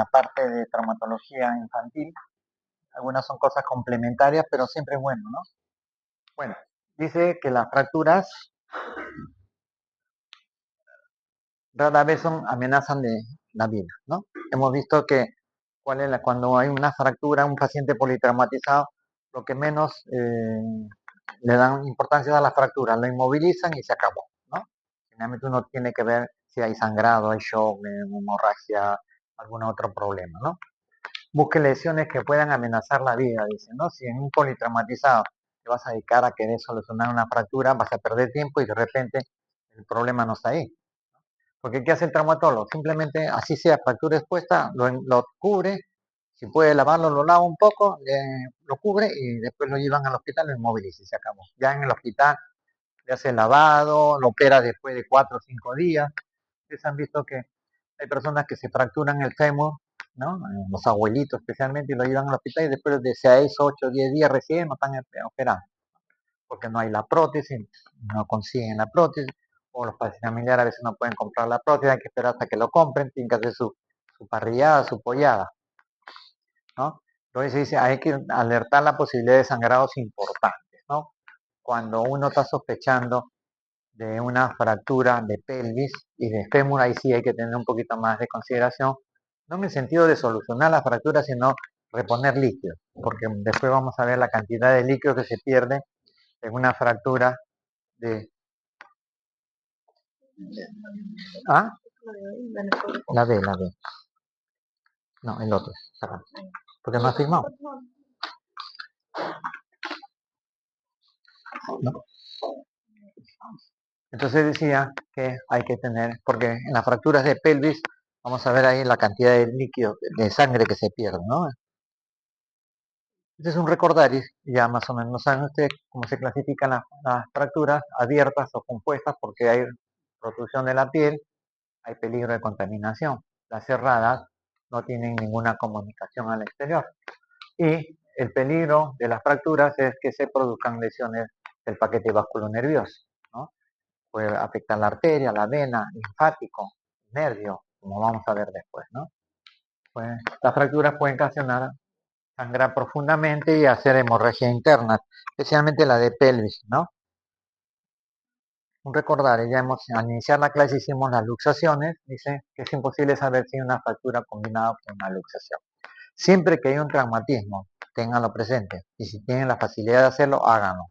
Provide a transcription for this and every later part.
la parte de traumatología infantil. Algunas son cosas complementarias, pero siempre es bueno, ¿no? Bueno, dice que las fracturas rara vez amenazan de la vida, ¿no? Hemos visto que cuando hay una fractura, un paciente politraumatizado, lo que menos le dan importancia a la fractura, lo inmovilizan y se acabó, ¿no? Finalmente uno tiene que ver si hay sangrado, hay shock, hemorragia, algún otro problema, ¿no? Busque lesiones que puedan amenazar la vida, dice, ¿no? Si en un politraumatizado te vas a dedicar a querer solucionar una fractura, vas a perder tiempo y de repente el problema no está ahí. Porque ¿qué hace el traumatólogo? Simplemente, así sea fractura expuesta, lo cubre, si puede lavarlo, lo lava un poco, lo cubre y después lo llevan al hospital, lo inmoviliza y se acabó. Ya en el hospital le hace lavado, lo opera después de 4 o 5 días. Ustedes han visto que hay personas que se fracturan el fémur, ¿no? Los abuelitos especialmente, y lo llevan al hospital y después de 6, 8, 10 días recién no están operando. Porque no hay la prótesis, no consiguen la prótesis, o los familiares a veces no pueden comprar la prótesis, hay que esperar hasta que lo compren, tienen que hacer su parrillada, su pollada, ¿no? Entonces se dice, hay que alertar la posibilidad de sangrados importantes, ¿no? Cuando uno está sospechando de una fractura de pelvis y de fémur, ahí sí hay que tener un poquito más de consideración, no en el sentido de solucionar la fractura, sino reponer líquido, porque después vamos a ver la cantidad de líquido que se pierde en una fractura de... ¿Ah? La B. No, el otro. Porque no ha firmado. ¿No? Entonces decía que hay que tener, porque en las fracturas de pelvis, vamos a ver ahí la cantidad de líquido, de sangre que se pierde, ¿no? Este es un recordaris, ya más o menos saben ustedes cómo se clasifican las fracturas abiertas o compuestas, porque hay protrusión de la piel, hay peligro de contaminación. Las cerradas no tienen ninguna comunicación al exterior. Y el peligro de las fracturas es que se produzcan lesiones del paquete vasculonervioso, ¿no? Puede afectar la arteria, la vena, linfático, nervio, como vamos a ver después, ¿no? Pues, las fracturas pueden ocasionar sangrar profundamente y hacer hemorragia interna, especialmente la de pelvis, ¿no? Un recordar, ya al iniciar la clase hicimos las luxaciones, dice que es imposible saber si hay una fractura combinada con una luxación. Siempre que hay un traumatismo, ténganlo presente, y si tienen la facilidad de hacerlo, háganlo.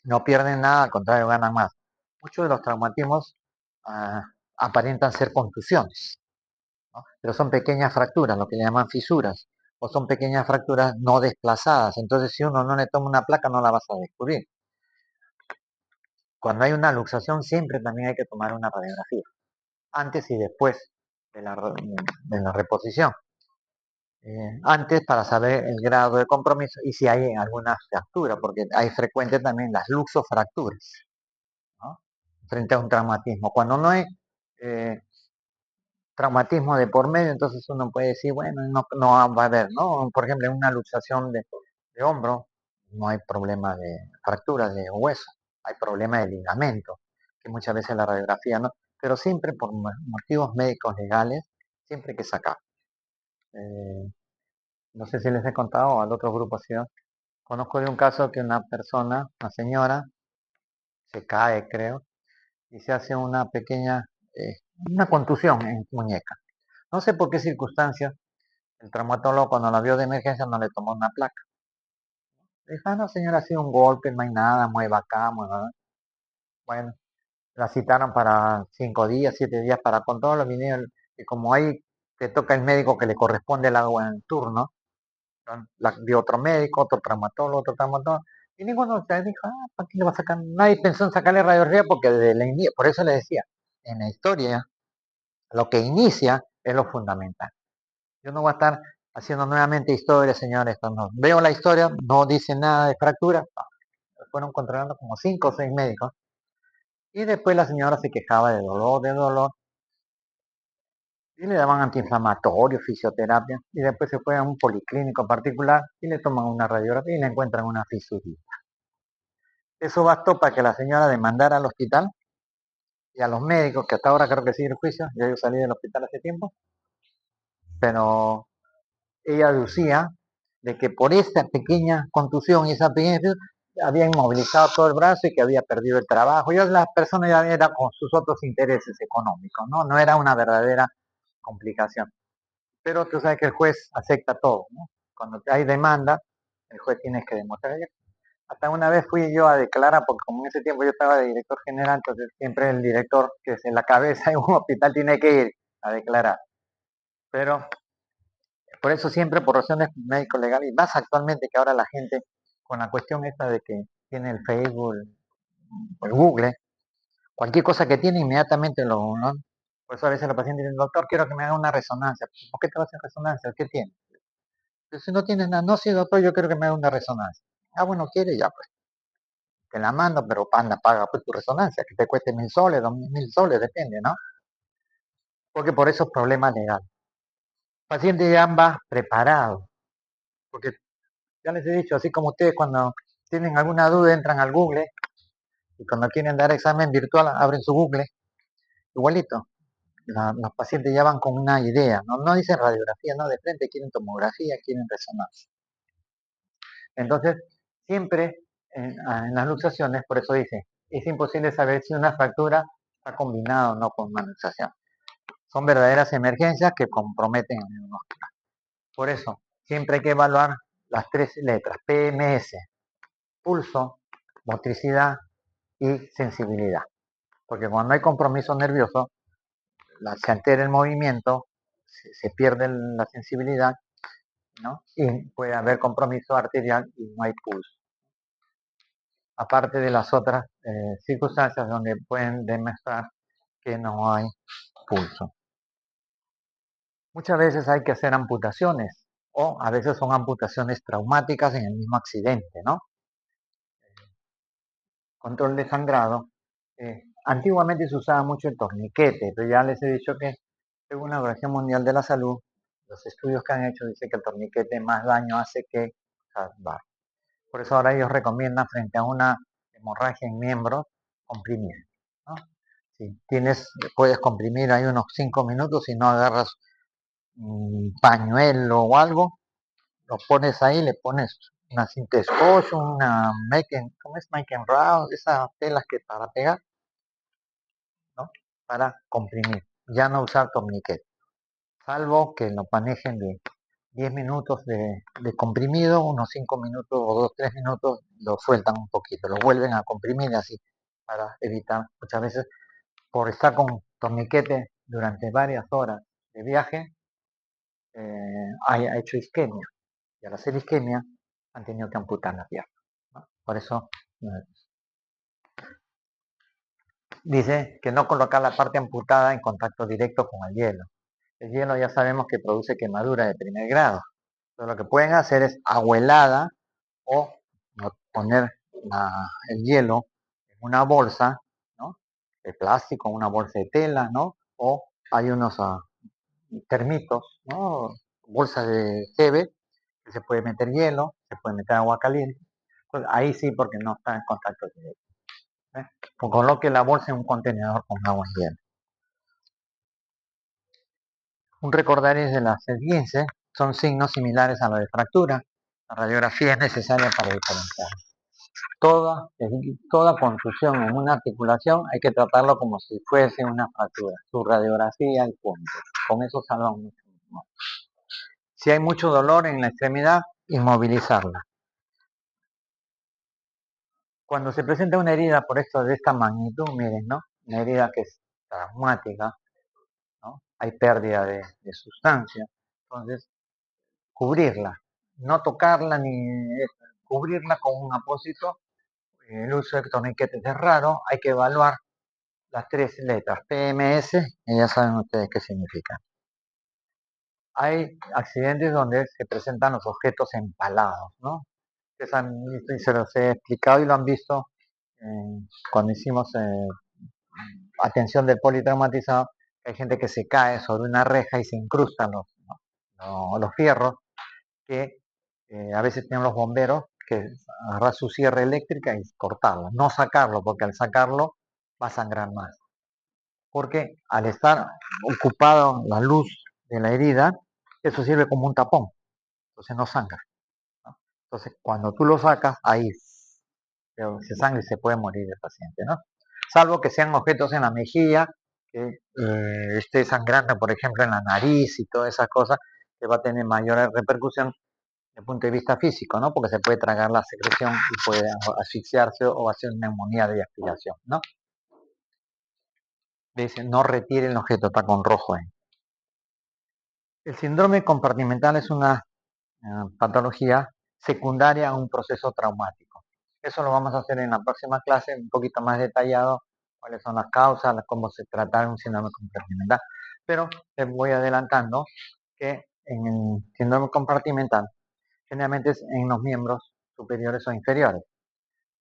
No pierden nada, al contrario, ganan más. Muchos de los traumatismos aparentan ser contusiones, ¿no? Pero son pequeñas fracturas, lo que llaman fisuras, o son pequeñas fracturas no desplazadas. Entonces, si uno no le toma una placa, no la vas a descubrir. Cuando hay una luxación, siempre también hay que tomar una radiografía, antes y después de la reposición. Antes para saber el grado de compromiso y si hay alguna fractura, porque hay frecuentes también las luxofracturas, ¿no? Frente a un traumatismo. Cuando no hay traumatismo de por medio, entonces uno puede decir, bueno, no va a haber, ¿no? Por ejemplo, en una luxación de hombro, no hay problema de fractura de hueso, hay problema de ligamento, que muchas veces la radiografía no, pero siempre por motivos médicos legales, siempre hay que sacar. No sé si les he contado al otro grupo, ¿sí? Conozco de un caso que una persona, una señora, se cae, creo, y se hace una pequeña, una contusión en muñeca. No sé por qué circunstancias, el traumatólogo cuando la vio de emergencia no le tomó una placa. Le dijo, no señora, ha sido un golpe, no hay nada, mueva acá, mueva. Bueno, la citaron para 5 días, 7 días para control, vinieron, y como ahí te toca el médico que le corresponde el agua en turno, de otro médico, otro traumatólogo, y ninguno se dijo, ¿para qué le va a sacar? Nadie pensó en sacarle radiografía porque por eso le decía, en la historia, lo que inicia es lo fundamental. Yo no voy a estar haciendo nuevamente historia, señores, no. Veo la historia, no dice nada de fractura, fueron controlando como 5 o 6 médicos, y después la señora se quejaba de dolor, y le daban antiinflamatorio, fisioterapia, y después se fue a un policlínico particular y le toman una radiografía y le encuentran una fisurita. Eso bastó para que la señora demandara al hospital y a los médicos, que hasta ahora creo que sigue el juicio, ya yo salí del hospital hace tiempo, pero ella aducía de que por esta pequeña contusión y esa pequeña había inmovilizado todo el brazo y que había perdido el trabajo. Y la persona ya era con sus otros intereses económicos, ¿no? No era una verdadera complicación. Pero tú sabes que el juez acepta todo, ¿no? Cuando hay demanda, el juez tiene que demostrar. Hasta una vez fui yo a declarar, porque como en ese tiempo yo estaba de director general, entonces siempre el director que es en la cabeza de un hospital tiene que ir a declarar. Pero por eso siempre por razones médico-legales, y más actualmente que ahora la gente, con la cuestión esta de que tiene el Facebook, el Google, cualquier cosa que tiene inmediatamente lo, ¿no? Por eso a veces los pacientes dicen, doctor, quiero que me haga una resonancia. ¿Por qué te vas a hacer resonancia? ¿Qué tiene? Si no tienes nada, no, sí, doctor, yo quiero que me haga una resonancia. Ah, bueno, quiere, ya pues, te la mando, pero anda, paga pues tu resonancia, que te cueste 1.000 soles, 2.000 soles, depende, ¿no? Porque por esos problemas legales. El paciente ya va preparado, porque ya les he dicho, así como ustedes cuando tienen alguna duda entran al Google y cuando quieren dar examen virtual abren su Google, igualito. Los pacientes ya van con una idea, no dicen radiografía, no, de frente quieren tomografía, quieren resonancia. Entonces, siempre en las luxaciones, por eso dice, es imposible saber si una fractura está combinada o no con una luxación. Son verdaderas emergencias que comprometen el diagnóstico. Por eso, siempre hay que evaluar las tres letras, PMS, pulso, motricidad y sensibilidad. Porque cuando hay compromiso nervioso, se altera el movimiento, se pierde la sensibilidad, ¿no? Y puede haber compromiso arterial y no hay pulso. Aparte de las otras circunstancias donde pueden demostrar que no hay pulso. Muchas veces hay que hacer amputaciones o a veces son amputaciones traumáticas en el mismo accidente, ¿no? Control de sangrado. Antiguamente se usaba mucho el torniquete, pero ya les he dicho que según la Organización Mundial de la Salud, los estudios que han hecho dicen que el torniquete más daño hace que salvar. Por eso ahora ellos recomiendan frente a una hemorragia en miembros, comprimir, ¿no? Si puedes comprimir ahí unos 5 minutos y no agarras un pañuelo o algo, lo pones ahí, le pones una cinta scotch, una ¿cómo es? Make and round, esas telas que para pegar, ¿no? Para comprimir, ya no usar torniquete, salvo que lo manejen de 10 minutos de comprimido, unos 5 minutos o 2-3 minutos lo sueltan un poquito, lo vuelven a comprimir así, para evitar muchas veces por estar con torniquete durante varias horas de viaje, ha hecho isquemia. Y al hacer isquemia han tenido que amputar la pierna, ¿no? Por eso dice que no colocar la parte amputada en contacto directo con el hielo. El hielo ya sabemos que produce quemadura de primer grado. Entonces lo que pueden hacer es abuelada o poner el hielo en una bolsa, ¿no? De plástico, una bolsa de tela, ¿no? O hay unos termitos, ¿no? Bolsas de CB, que se puede meter hielo, se puede meter agua caliente. Pues ahí sí, porque no está en contacto directo. ¿Eh? Pues coloque la bolsa en un contenedor con agua y hielo. Un recordaris de las esguince son signos similares a los de fractura. La radiografía es necesaria para diferenciar. Toda contusión en una articulación hay que tratarlo como si fuese una fractura. Su radiografía y punto. Con eso salvan mucho. Si hay mucho dolor en la extremidad, inmovilizarla. Cuando se presenta una herida por esto de esta magnitud, miren, ¿no? Una herida que es traumática, ¿no? Hay pérdida de sustancia. Entonces, cubrirla, no tocarla ni cubrirla con un apósito. El uso de torniquetes es raro, hay que evaluar las tres letras, PMS, y ya saben ustedes qué significa. Hay accidentes donde se presentan los objetos empalados, ¿no? Se los he explicado y lo han visto cuando hicimos atención del politraumatizado. Hay gente que se cae sobre una reja y se incrustan los fierros, que a veces tienen los bomberos que agarrar su sierra eléctrica y cortarlo, no sacarlo, porque al sacarlo va a sangrar más. Porque al estar ocupado la luz de la herida, eso sirve como un tapón, entonces no sangra, ¿no? Entonces, cuando tú lo sacas, ahí se sangra y se puede morir el paciente, ¿no? Salvo que sean objetos en la mejilla, que esté sangrando, por ejemplo, en la nariz y todas esas cosas, que va a tener mayor repercusión desde el punto de vista físico, ¿no? Porque se puede tragar la secreción y puede asfixiarse o hacer neumonía de aspiración, ¿no? Dice, no retire el objeto, está con rojo ahí. El síndrome compartimental es una patología secundaria a un proceso traumático. Eso lo vamos a hacer en la próxima clase, un poquito más detallado, cuáles son las causas, cómo se trata un síndrome compartimental. Pero les voy adelantando que en el síndrome compartimental generalmente es en los miembros superiores o inferiores.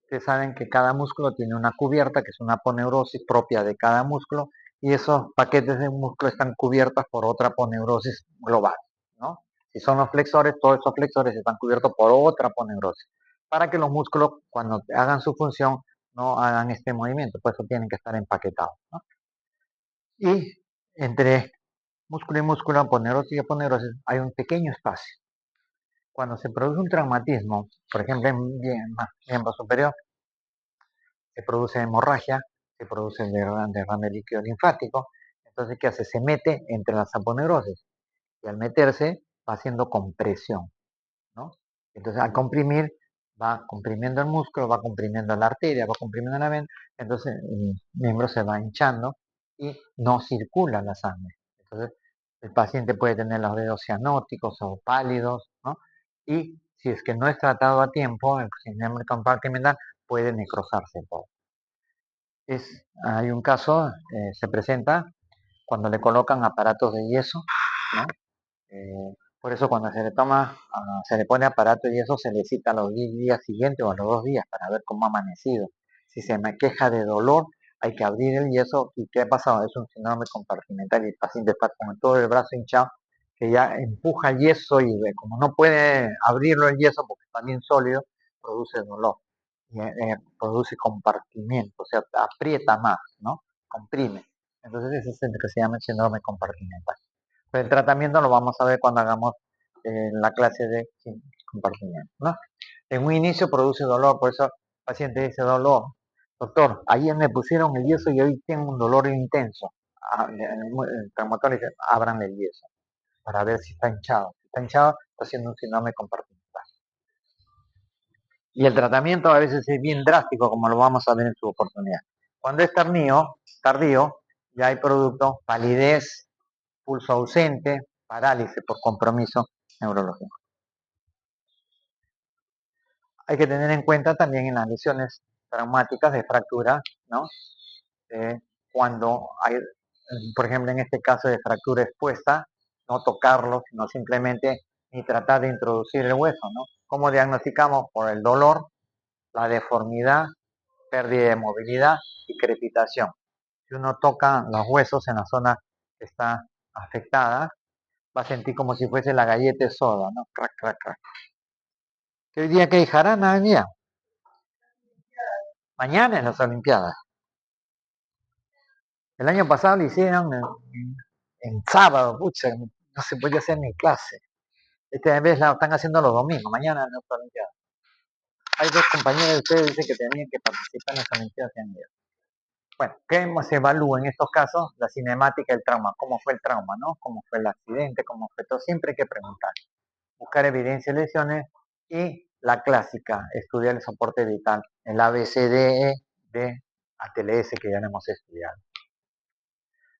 Ustedes saben que cada músculo tiene una cubierta, que es una aponeurosis propia de cada músculo, y esos paquetes de músculo están cubiertos por otra aponeurosis global, ¿no? Si son los flexores, todos esos flexores están cubiertos por otra aponeurosis, para que los músculos, cuando hagan su función, no hagan este movimiento, por eso tienen que estar empaquetados, ¿no? Y entre músculo y músculo, aponeurosis y aponeurosis, hay un pequeño espacio. Cuando se produce un traumatismo, por ejemplo, en miembro superior, se produce hemorragia, se produce derrame líquido linfático. Entonces, ¿qué hace? Se mete entre las aponeurosis y al meterse va haciendo compresión, ¿no? Entonces, al comprimir, va comprimiendo el músculo, va comprimiendo la arteria, va comprimiendo la vena, entonces el miembro se va hinchando y no circula la sangre. Entonces, el paciente puede tener los dedos cianóticos o pálidos, ¿no? Y si es que no es tratado a tiempo, el síndrome compartimental puede necrosarse todo. Hay un caso, se presenta cuando le colocan aparatos de yeso, ¿no? Por eso cuando se le toma, se le pone aparato de yeso, se le cita a los 10 días siguientes o a los 2 días para ver cómo ha amanecido. Si se me queja de dolor, hay que abrir el yeso. ¿Y qué ha pasado? Es un síndrome compartimental y el paciente está con todo el brazo hinchado, que ya empuja el yeso y como no puede abrirlo el yeso porque está bien sólido, produce dolor. Produce compartimiento, o sea, aprieta más, ¿no? Comprime. Entonces ese es el que se llama el síndrome compartimental. Pero el tratamiento lo vamos a ver cuando hagamos la clase de compartimiento, ¿no? En un inicio produce dolor, por eso el paciente dice dolor. Doctor, ayer me pusieron el yeso y hoy tengo un dolor intenso. El traumatólogo dice, abran el yeso para ver si está hinchado. Si está hinchado, está haciendo un síndrome compartimental. Y el tratamiento a veces es bien drástico, como lo vamos a ver en su oportunidad. Cuando es tardío, ya hay productos, palidez, pulso ausente, parálisis por compromiso neurológico. Hay que tener en cuenta también en las lesiones traumáticas de fractura, ¿no? Cuando hay, por ejemplo, en este caso de fractura expuesta, no tocarlo, sino simplemente ni tratar de introducir el hueso, ¿no? ¿Cómo diagnosticamos? Por el dolor, la deformidad, pérdida de movilidad y crepitación. Si uno toca los huesos en la zona que está afectada, va a sentir como si fuese la galleta de soda, ¿no? Crack, crack, crack. ¿Qué hoy día que hay jarana hoy día? Mañana en las Olimpiadas. El año pasado lo hicieron en sábado, pucha, no se podía hacer ni clase. Esta vez la están haciendo los domingos, mañana en las Olimpiadas. Hay dos compañeros de ustedes que dicen que tenían que participar en las Olimpiadas en día. Bueno, ¿qué se evalúa en estos casos? La cinemática del trauma, cómo fue el trauma, ¿no? Cómo fue el accidente, cómo fue todo. Siempre hay que preguntar. Buscar evidencia de lesiones y la clásica, estudiar el soporte vital, el ABCDE de ATLS que ya no hemos estudiado.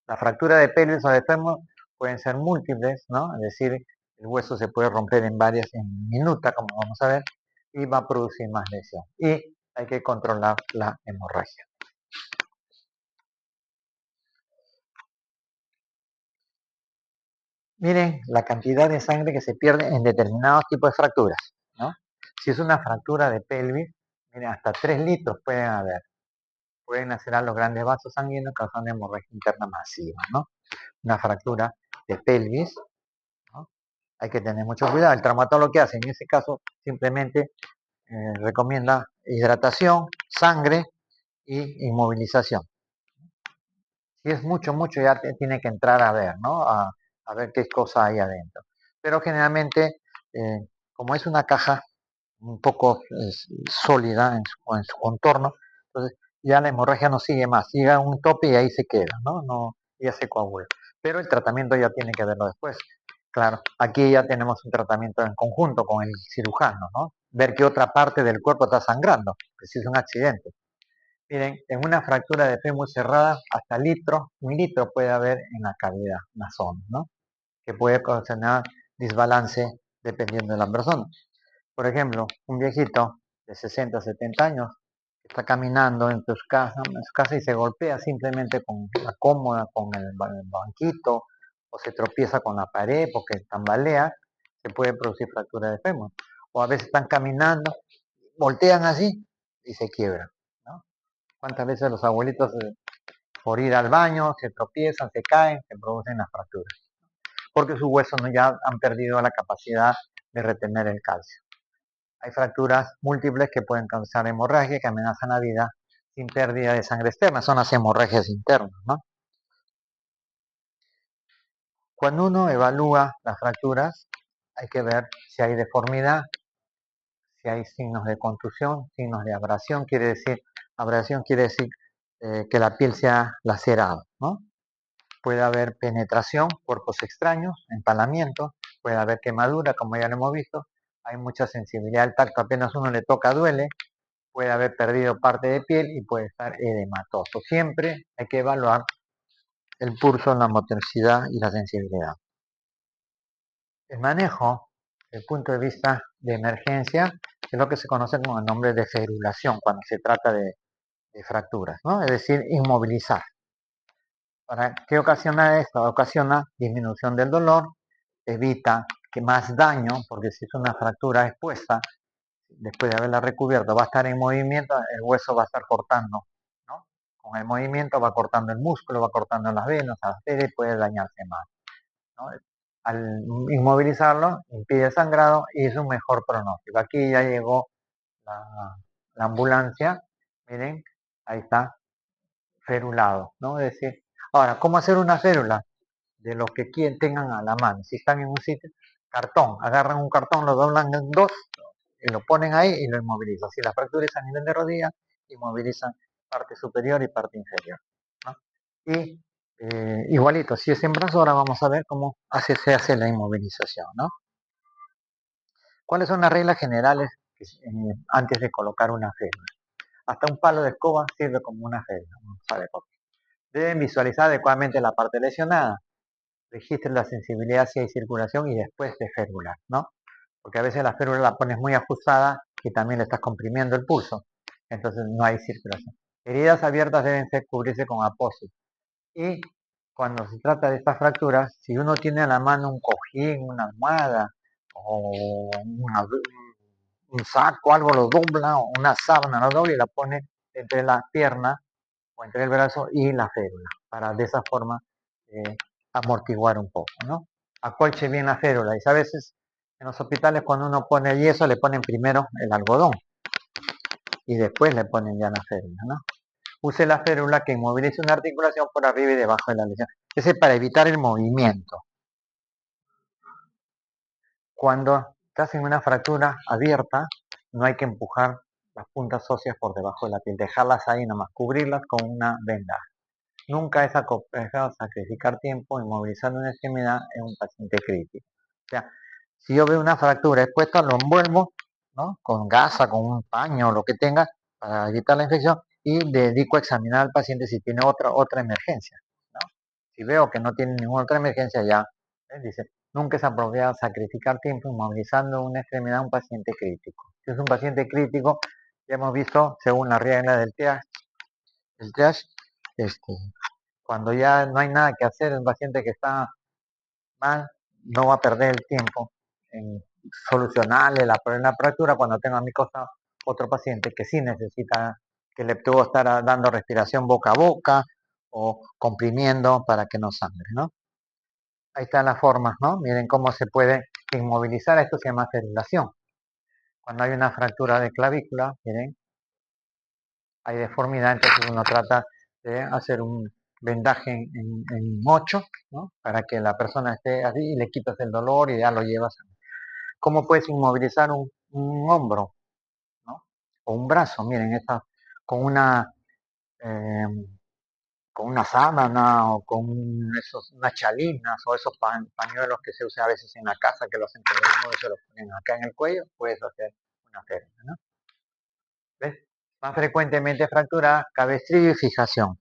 La fractura de pelvis o de fémur pueden ser múltiples, ¿no? Es decir, el hueso se puede romper en varias en minuta, como vamos a ver, y va a producir más lesión. Y hay que controlar la hemorragia. Miren la cantidad de sangre que se pierde en determinados tipos de fracturas, ¿no? Si es una fractura de pelvis, miren, hasta 3 litros pueden haber. Pueden acelerar los grandes vasos sanguíneos causando hemorragia interna masiva, ¿no? Una fractura de pelvis, ¿no? Hay que tener mucho cuidado. El traumatólogo, lo que hace en ese caso simplemente recomienda hidratación, sangre y inmovilización. Si es mucho, ya tiene que entrar a ver, ¿no? A ver qué cosa hay adentro. pero generalmente, como es una caja un poco sólida en su contorno, entonces ya la hemorragia no sigue más, llega a un tope y ahí se queda, ¿no? No, ya se coagula. Pero el tratamiento ya tiene que verlo después. Claro, aquí ya tenemos un tratamiento en conjunto con el cirujano, ¿no? Ver qué otra parte del cuerpo está sangrando, que si es un accidente. Miren, en una fractura de fémur cerrada, hasta un litro puede haber en la cavidad, en la zona, ¿no? Que puede ocasionar desbalance dependiendo de la persona. Por ejemplo, un viejito de 60, 70 años que está caminando en su casa y se golpea simplemente con la cómoda, con el banquito, o se tropieza con la pared porque tambalea, se puede producir fractura de fémur. O a veces están caminando, voltean así y se quiebran, ¿no? ¿Cuántas veces los abuelitos por ir al baño se tropiezan, se caen, se producen las fracturas? Porque sus huesos ya han perdido la capacidad de retener el calcio. Hay fracturas múltiples que pueden causar hemorragia, que amenazan la vida sin pérdida de sangre externa. Son las hemorragias internas, ¿no? Cuando uno evalúa las fracturas, hay que ver si hay deformidad, si hay signos de contusión, signos de abrasión quiere decir que la piel se ha lacerado, ¿no? Puede haber penetración, cuerpos extraños, empalamiento, puede haber quemadura, como ya lo hemos visto. Hay mucha sensibilidad al tacto, apenas uno le toca duele, puede haber perdido parte de piel y puede estar edematoso. Siempre hay que evaluar el pulso, la motricidad y la sensibilidad. El manejo, desde el punto de vista de emergencia, es lo que se conoce como el nombre de ferulación, cuando se trata de fracturas, ¿no? Es decir, inmovilizar. ¿Para qué ocasiona esto? Ocasiona disminución del dolor, evita que más daño, porque si es una fractura expuesta, después de haberla recubierto, va a estar en movimiento, el hueso va a estar cortando, ¿no? Con el movimiento va cortando el músculo, va cortando las venas, las arterias y puede dañarse más, ¿no? Al inmovilizarlo, impide el sangrado y es un mejor pronóstico. Aquí ya llegó la ambulancia, miren, ahí está, ferulado, ¿no? Es decir, ahora, ¿cómo hacer una férula? De los que tengan a la mano. Si están en un sitio, cartón, agarran un cartón, lo doblan en dos y lo ponen ahí y lo inmovilizan. Si la fractura es a nivel de rodilla, inmovilizan parte superior y parte inferior, ¿no? Y igualito, si es en brazo, ahora vamos a ver cómo se hace la inmovilización, ¿no? ¿Cuáles son las reglas generales antes de colocar una férula? Hasta un palo de escoba sirve como una férula, ¿no? ¿Sabe por qué? Deben visualizar adecuadamente la parte lesionada, registren la sensibilidad si hay circulación y después de férulas, ¿no? Porque a veces la férula la pones muy ajustada y también le estás comprimiendo el pulso, entonces no hay circulación. Heridas abiertas deben cubrirse con apósito. Y cuando se trata de estas fracturas, si uno tiene a la mano un cojín, una almohada o un saco, algo lo dobla, o una sábana lo dobla y la pone entre la pierna o entre el brazo y la férula, para de esa forma amortiguar un poco, ¿no? Acolche bien la férula. Y a veces en los hospitales cuando uno pone yeso le ponen primero el algodón y después le ponen ya la férula, ¿no? Use la férula que inmovilice una articulación por arriba y debajo de la lesión. Ese es para evitar el movimiento. Cuando estás en una fractura abierta, no hay que empujar las puntas óseas por debajo de la piel, dejarlas ahí nomás, cubrirlas con una venda. Nunca es aconsejado sacrificar tiempo inmovilizando una extremidad en un paciente crítico. O sea, si yo veo una fractura expuesta, lo envuelvo, ¿no? Con gasa, con un paño, lo que tenga, para evitar la infección, y dedico a examinar al paciente si tiene otra emergencia, ¿no? Si veo que no tiene ninguna otra emergencia, ya, dice, nunca es apropiado sacrificar tiempo inmovilizando una extremidad a un paciente crítico. Si es un paciente crítico, ya hemos visto, según la regla del triage, este, cuando ya no hay nada que hacer, el paciente que está mal no va a perder el tiempo en solucionarle la fractura cuando tenga a mi cosa otro paciente que sí necesita, que le puedo estar dando respiración boca a boca o comprimiendo para que no sangre, ¿no? Ahí están las formas, ¿no? Miren cómo se puede inmovilizar, esto se llama ferulación. Cuando hay una fractura de clavícula, miren, hay deformidad, entonces uno trata de hacer un vendaje en 8, ¿no? Para que la persona esté así y le quitas el dolor y ya lo llevas. ¿Cómo puedes inmovilizar un hombro, ¿no? O un brazo? Miren, con una eh, con una sábana o con unas chalinas o esos pañuelos que se usan a veces en la casa que los enterramos y se los ponen acá en el cuello, puedes hacer una férula, ¿no? ¿Ves? Más frecuentemente fracturada, cabestrillo y fijación.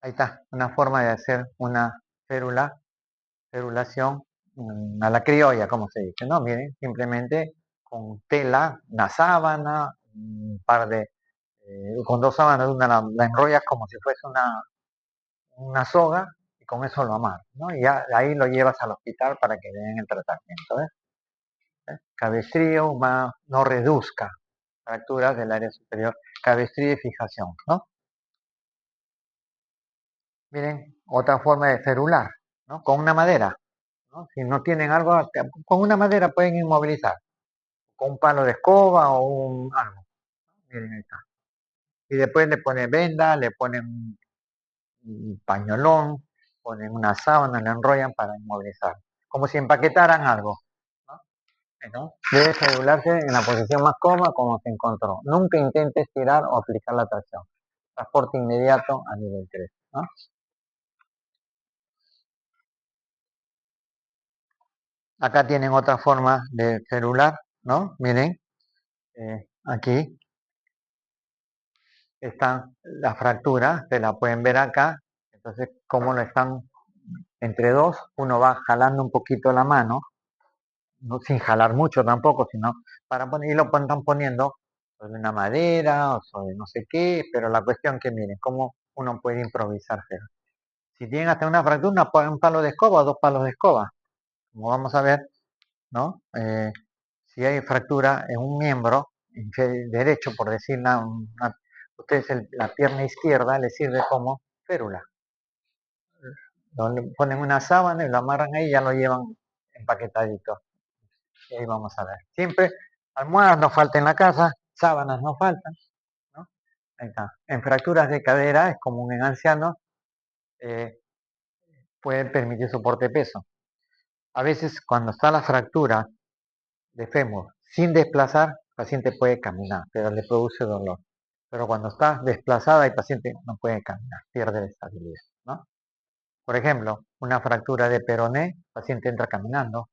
Ahí está, una forma de hacer una ferulación a la criolla, como se dice, ¿no? Miren, simplemente con tela, una sábana, un par de, con dos sábanas, una la enrollas como si fuese una soga y con eso lo amarras, ¿no? Y ya ahí lo llevas al hospital para que den el tratamiento, ¿ves? Cabestrillo no reduzca fracturas del área superior, cabestrillo y fijación, ¿no? Miren, otra forma de ferular, ¿no? Con una madera, ¿no? Si no tienen algo, con una madera pueden inmovilizar, con un palo de escoba o algo. Miren, ahí está. Y después le ponen venda, le ponen un pañolón, ponen una sábana, le enrollan para inmovilizar. Como si empaquetaran algo, ¿no? ¿No? Debe ferularse en la posición más cómoda como se encontró. Nunca intente estirar o aplicar la tracción. Transporte inmediato a nivel 3, ¿no? Acá tienen otra forma de ferular, ¿no? Miren, aquí están las fracturas, se la pueden ver acá. Entonces, como lo están entre dos, uno va jalando un poquito la mano, no, sin jalar mucho tampoco, sino para poner, y lo están poniendo sobre una madera o sobre no sé qué, pero la cuestión que miren, cómo uno puede improvisarse. Si tienen hasta una fractura, un palo de escoba o dos palos de escoba, como vamos a ver, ¿no? Si hay fractura en un miembro derecho, por decir ustedes la pierna izquierda le sirve como férula. Le ponen una sábana y lo amarran ahí y ya lo llevan empaquetadito. Y ahí vamos a ver. Siempre almohadas no faltan en la casa, sábanas no faltan, ¿no? Ahí está. En fracturas de cadera es común en ancianos, eh, puede permitir soporte de peso. A veces cuando está la fractura de fémur sin desplazar, el paciente puede caminar, pero le produce dolor. Pero cuando está desplazada, el paciente no puede caminar, pierde la estabilidad, ¿no? Por ejemplo, una fractura de peroné, el paciente entra caminando,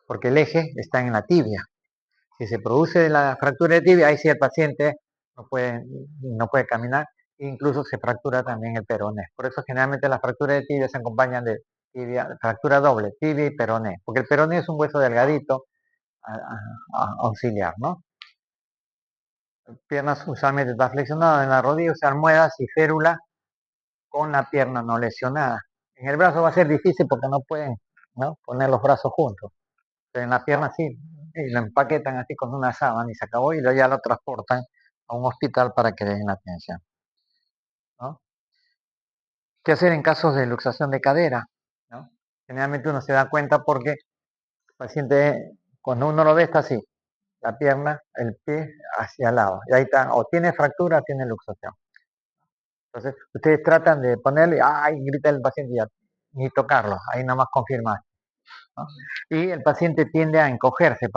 porque el eje está en la tibia. Si se produce la fractura de tibia, ahí sí el paciente no puede caminar, incluso se fractura también el peroné. Por eso generalmente las fracturas de tibia se acompañan de fractura doble, tibia y peroné, porque el peroné es un hueso delgadito auxiliar, ¿no? Piernas usualmente está flexionada en la rodilla, usa almohadas y férula con la pierna no lesionada. En el brazo va a ser difícil porque no pueden, ¿no?, poner los brazos juntos, pero en la pierna sí, y lo empaquetan así con una sábana y se acabó y luego ya lo transportan a un hospital para que den la atención, ¿no? ¿Qué hacer en casos de luxación de cadera? ¿No? Generalmente uno se da cuenta porque el paciente, cuando uno lo ve, está así, la pierna, el pie hacia el lado, y ahí está, o tiene fractura o tiene luxación. Entonces, ustedes tratan de ponerle, ¡ay!, grita el paciente, ya, ni tocarlo, ahí nada más confirmar, ¿no? Y el paciente tiende a encogerse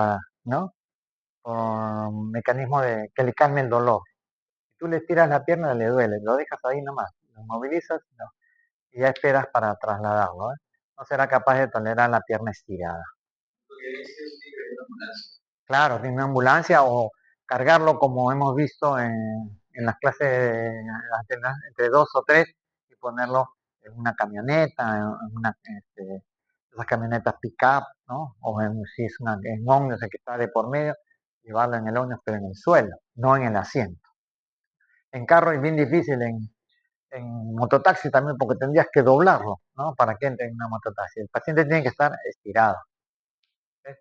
¿no?, por un mecanismo de que le calme el dolor. Si tú le estiras la pierna, le duele, lo dejas ahí nomás, lo movilizas, ¿no?, y ya esperas para trasladarlo, ¿eh? No será capaz de tolerar la pierna estirada. Claro, tiene una ambulancia o cargarlo como hemos visto en las clases entre dos o tres y ponerlo en una camioneta, esas camionetas pick-up, ¿no? O si es en ómnibus que está de por medio, llevarlo en el ómnibus pero en el suelo, no en el asiento. En carro es bien difícil, en mototaxi también porque tendrías que doblarlo, ¿no?, para que entre en una mototaxi. El paciente tiene que estar estirado. ¿Ves?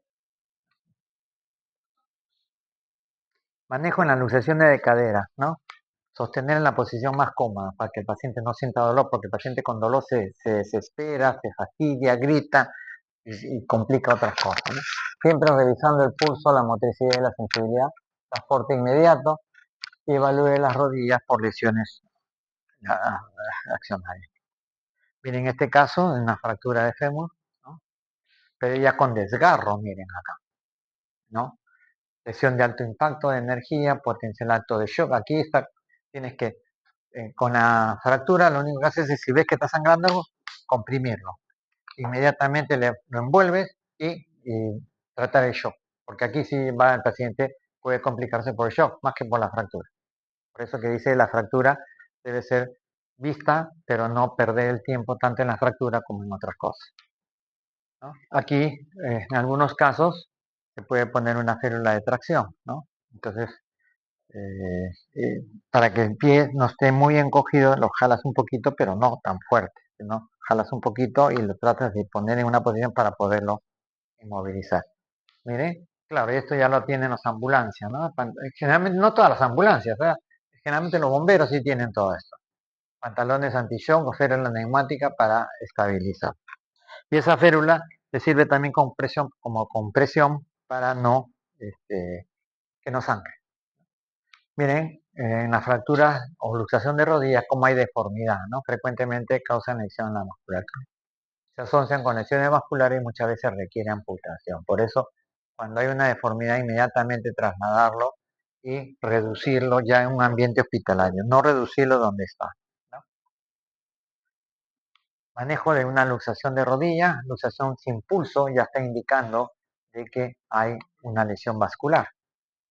Manejo en las luxaciones de cadera, ¿no? Sostener en la posición más cómoda para que el paciente no sienta dolor, porque el paciente con dolor se desespera, se fastidia, grita y complica otras cosas, ¿no? Siempre revisando el pulso, la motricidad y la sensibilidad, transporte inmediato y evalúe las rodillas por lesiones accionaria. Miren, en este caso, una fractura de fémur, ¿no? Pero ya con desgarro, miren acá, ¿no? Lesión de alto impacto de energía, potencial alto de shock. Aquí está, tienes que, con la fractura, lo único que haces es, si ves que está sangrando, comprimirlo. Inmediatamente lo envuelves y tratar el shock. Porque aquí sí va el paciente, puede complicarse por el shock, más que por la fractura. Por eso que dice la fractura debe ser vista, pero no perder el tiempo tanto en la fractura como en otras cosas, ¿no? Aquí, en algunos casos, se puede poner una férula de tracción, ¿no? Entonces, eh, eh, para que el pie no esté muy encogido, lo jalas un poquito, pero no tan fuerte, ¿no? Jalas un poquito y lo tratas de poner en una posición para poderlo inmovilizar. Mire, claro, esto ya lo tienen las ambulancias, ¿no? Generalmente, no todas las ambulancias, ¿verdad? Generalmente los bomberos sí tienen todo esto. Pantalones anti-shock o férula neumática para estabilizar. Y esa férula te sirve también como compresión para no, que no sangre. Miren, en las fracturas o luxación de rodillas, como hay deformidad, ¿no? Frecuentemente causan lesión en la musculatura. Se asocian con lesiones vasculares y muchas veces requiere amputación. Por eso, cuando hay una deformidad, inmediatamente trasladarlo y reducirlo ya en un ambiente hospitalario, no reducirlo donde está, ¿no? Manejo de una luxación de rodilla, luxación sin pulso, ya está indicando de que hay una lesión vascular.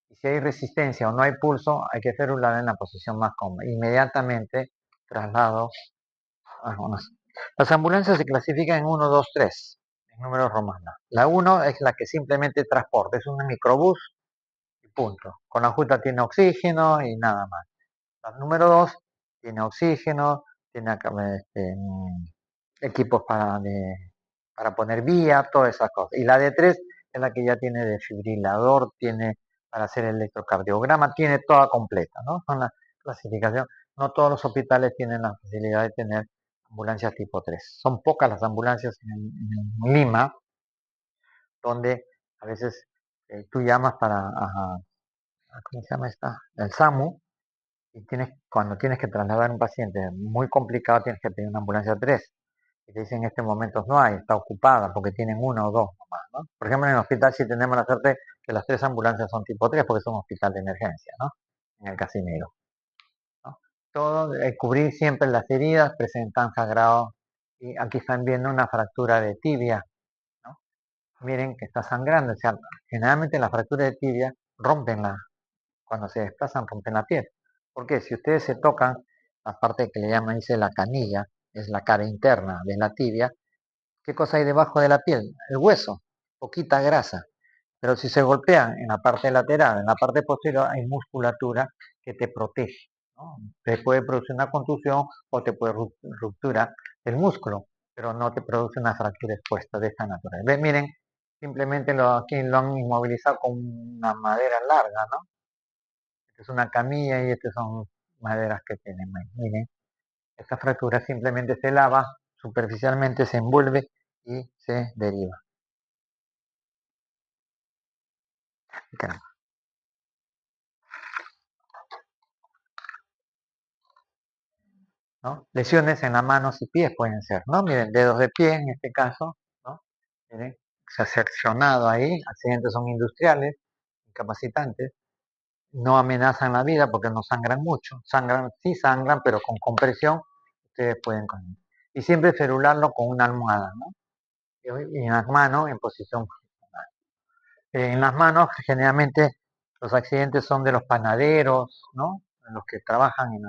Y si hay resistencia o no hay pulso, hay que ferular en la posición más cómoda. Inmediatamente traslado a unos. Las ambulancias se clasifican en 1, 2, 3, en números romanos. La 1 es la que simplemente transporta, es un microbús y punto. Con la justa tiene oxígeno y nada más. La número 2 tiene oxígeno, tiene equipos para poner vía, todas esas cosas. Y la de 3 es la que ya tiene desfibrilador, tiene para hacer el electrocardiograma, tiene toda completa, ¿no? Son la clasificación. No todos los hospitales tienen la facilidad de tener ambulancias tipo 3. Son pocas las ambulancias en Lima, donde a veces tú llamas ¿cómo se llama esta? El SAMU, y cuando tienes que trasladar a un paciente muy complicado, tienes que pedir una ambulancia 3. Y te dicen en estos momentos no hay, está ocupada porque tienen una o dos nomás, ¿no? Por ejemplo, en el hospital sí tenemos la suerte que las 3 ambulancias son tipo 3 porque son un hospital de emergencia, ¿no? En el Casimiro, ¿no? Todo, cubrir siempre las heridas, presentan sangrado. Y aquí están viendo una fractura de tibia, ¿no? Miren que está sangrando. O sea, generalmente las fracturas de tibia rompen cuando se desplazan, rompen la piel. Porque si ustedes se tocan la parte que le llaman, dice la canilla, es la cara interna de la tibia. ¿Qué cosa hay debajo de la piel? El hueso, poquita grasa. Pero si se golpean en la parte lateral, en la parte posterior, hay musculatura que te protege, ¿no? Te puede producir una contusión o te puede ruptura del músculo, pero no te produce una fractura expuesta de esta naturaleza. ¿Ven? Miren, simplemente aquí lo han inmovilizado con una madera larga, ¿no? Esta es una camilla y estas son maderas que tienen. Miren, esta fractura simplemente se lava superficialmente, se envuelve y se deriva. ¿No? Lesiones en las manos y pies pueden ser, ¿no? Miren, dedos de pie en este caso, ¿no? Miren, se ha seccionado ahí, accidentes son industriales, incapacitantes, no amenazan la vida porque no sangran mucho, sí sangran, pero con compresión ustedes pueden con. Y siempre ferularlo con una almohada, ¿no? Y en las manos en posición funcional. En las manos generalmente los accidentes son de los panaderos, ¿no? Los que trabajan en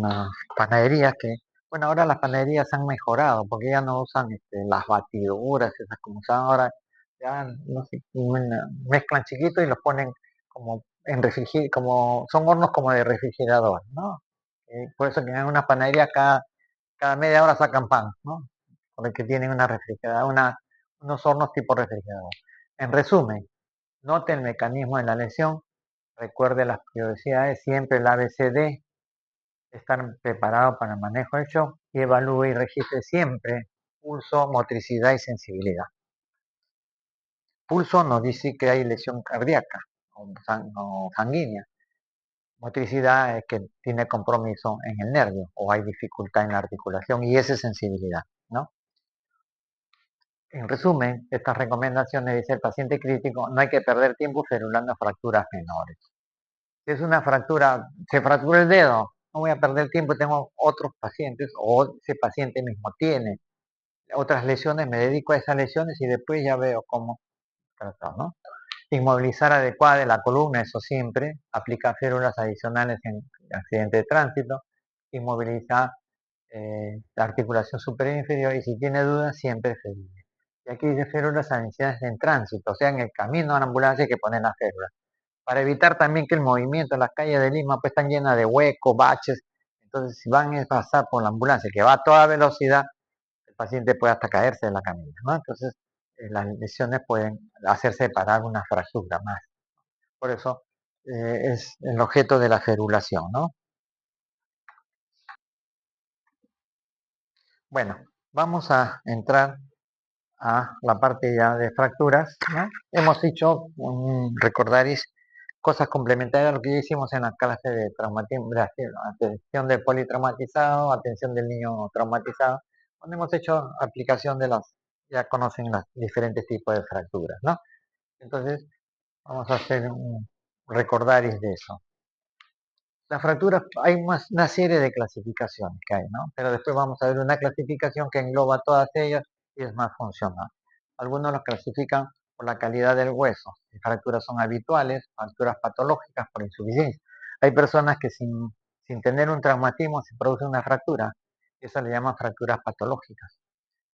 las panaderías bueno, ahora las panaderías han mejorado porque ya no usan las batiduras, esas como usan ahora, ya no sé, mezclan chiquito y los ponen como en como son hornos como de refrigerador, ¿no? Por eso que en una panadería cada media hora sacan pan, ¿no? Porque tienen una refrigeradora, unos hornos tipo refrigerador. En resumen, note el mecanismo de la lesión, recuerde las prioridades, siempre el ABCD, estar preparado para el manejo del shock y evalúe y registre siempre pulso, motricidad y sensibilidad. Pulso nos dice que hay lesión cardíaca o sanguínea. motricidad es que tiene compromiso en el nervio o hay dificultad en la articulación y esa es sensibilidad, ¿no? En resumen, estas recomendaciones dice el paciente crítico, no hay que perder tiempo ferulando fracturas menores. Si es una fractura, se fractura el dedo, no voy a perder tiempo, tengo otros pacientes o ese paciente mismo tiene otras lesiones, me dedico a esas lesiones y después ya veo cómo tratar, ¿no? Inmovilizar adecuada de la columna, eso siempre, aplicar férulas adicionales en accidente de tránsito, inmovilizar la articulación superior e inferior y si tiene dudas siempre férula. Y aquí dice férulas adicionales en tránsito, o sea, en el camino a la ambulancia hay que poner las férulas. Para evitar también que el movimiento en las calles de Lima pues están llenas de huecos, baches, entonces si van a pasar por la ambulancia que va a toda velocidad, el paciente puede hasta caerse de la camilla, ¿no? Entonces las lesiones pueden hacer separar una fractura más. Por eso es el objeto de la ferulación, ¿no? Bueno, vamos a entrar a la parte ya de fracturas, ¿no? Hemos hecho recordaris cosas complementarias a lo que ya hicimos en la clase de traumatismo, de atención del politraumatizado, atención del niño traumatizado, donde hemos hecho aplicación de las, ya conocen los diferentes tipos de fracturas, ¿no? Entonces, vamos a hacer un recordaris de eso. Las fracturas, hay una serie de clasificaciones que hay, ¿no? Pero después vamos a ver una clasificación que engloba todas ellas y es más funcional. Algunos los clasifican por la calidad del hueso. Si fracturas son habituales, fracturas patológicas por insuficiencia. Hay personas que sin tener un traumatismo se produce una fractura. Eso le llaman fracturas patológicas.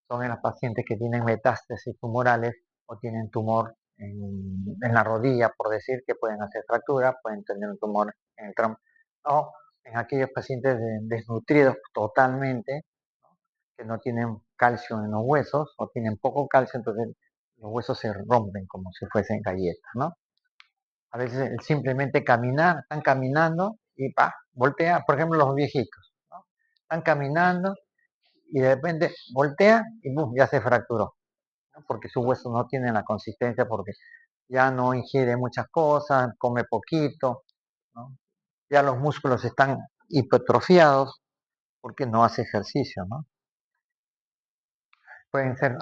Son en los pacientes que tienen metástasis tumorales o tienen tumor en la rodilla, por decir, que pueden hacer fracturas, pueden tener un tumor en el tronco, o en aquellos pacientes desnutridos totalmente, ¿no? Que no tienen calcio en los huesos o tienen poco calcio, entonces los huesos se rompen como si fuesen galletas, ¿no? A veces simplemente caminar, están caminando y voltea, por ejemplo los viejitos, ¿no? Están caminando y de repente voltea y ¡bum! Ya se fracturó, ¿no? Porque su hueso no tiene la consistencia, porque ya no ingiere muchas cosas, come poquito, ¿no? Ya los músculos están hipertrofiados porque no hace ejercicio, ¿no? Pueden ser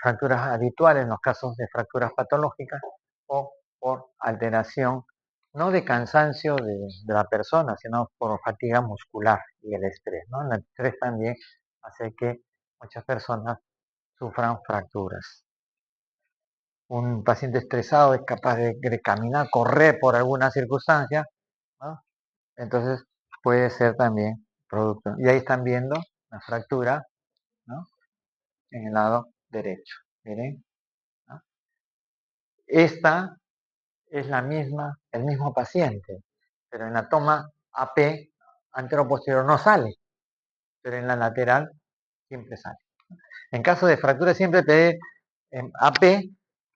fracturas habituales en los casos de fracturas patológicas o por alteración, no de cansancio de la persona, sino por fatiga muscular y el estrés, ¿no? El estrés también hace que muchas personas sufran fracturas. Un paciente estresado es capaz de caminar, correr por alguna circunstancia, ¿no? Entonces puede ser también producto. Y ahí están viendo la fractura, ¿no? En el lado derecho. Miren, ¿no? Esta es la misma, el mismo paciente, pero en la toma AP anteroposterior no sale, pero en la lateral siempre sale. En caso de fractura siempre te AP